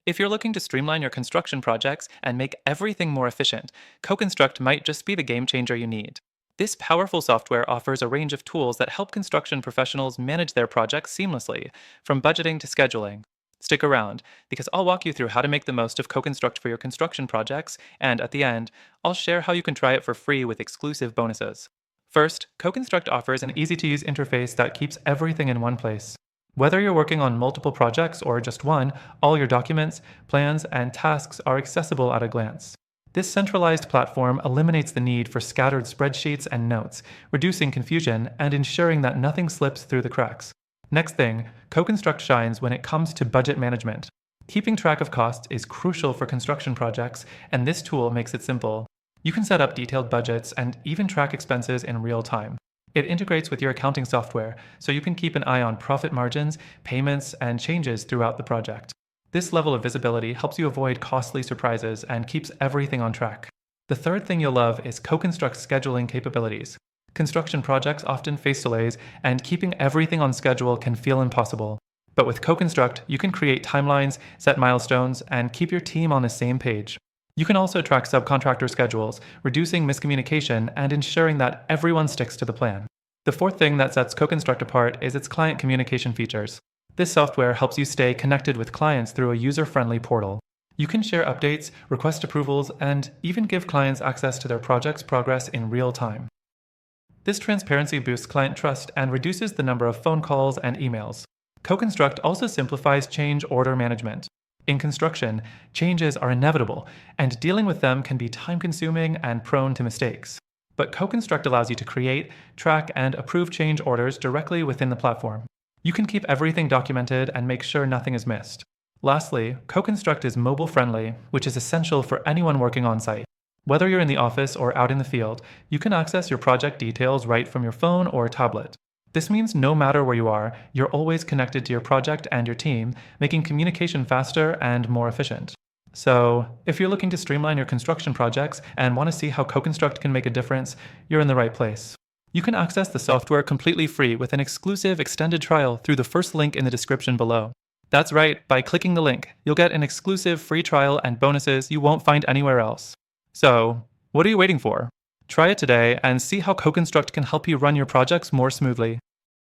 If you're looking to streamline your construction projects and make everything more efficient, CoConstruct might just be the game changer you need. This powerful software offers a range of tools that help construction professionals manage their projects seamlessly, from budgeting to scheduling. Stick around, because I'll walk you through how to make the most of CoConstruct for your construction projects, and at the end, I'll share how you can try it for free with exclusive bonuses. First, CoConstruct offers an easy-to-use interface that keeps everything in one place. Whether you're working on multiple projects or just one, all your documents, plans, and tasks are accessible at a glance. This centralized platform eliminates the need for scattered spreadsheets and notes, reducing confusion and ensuring that nothing slips through the cracks. Next thing, CoConstruct shines when it comes to budget management. Keeping track of costs is crucial for construction projects, and this tool makes it simple. You can set up detailed budgets and even track expenses in real time. It integrates with your accounting software, so you can keep an eye on profit margins, payments, and changes throughout the project. This level of visibility helps you avoid costly surprises and keeps everything on track. The third thing you'll love is CoConstruct's scheduling capabilities. Construction projects often face delays, and keeping everything on schedule can feel impossible. But with CoConstruct, you can create timelines, set milestones, and keep your team on the same page. You can also track subcontractor schedules, reducing miscommunication and ensuring that everyone sticks to the plan. The fourth thing that sets CoConstruct apart is its client communication features. This software helps you stay connected with clients through a user-friendly portal. You can share updates, request approvals, and even give clients access to their project's progress in real time. This transparency boosts client trust and reduces the number of phone calls and emails. CoConstruct also simplifies change order management. In construction, changes are inevitable, and dealing with them can be time-consuming and prone to mistakes. But CoConstruct allows you to create, track, and approve change orders directly within the platform. You can keep everything documented and make sure nothing is missed. Lastly, CoConstruct is mobile-friendly, which is essential for anyone working on-site. Whether you're in the office or out in the field, you can access your project details right from your phone or tablet. This means no matter where you are, you're always connected to your project and your team, making communication faster and more efficient. So, if you're looking to streamline your construction projects and want to see how CoConstruct can make a difference, you're in the right place. You can access the software completely free with an exclusive extended trial through the first link in the description below. That's right, by clicking the link, you'll get an exclusive free trial and bonuses you won't find anywhere else. So, what are you waiting for? Try it today and see how CoConstruct can help you run your projects more smoothly.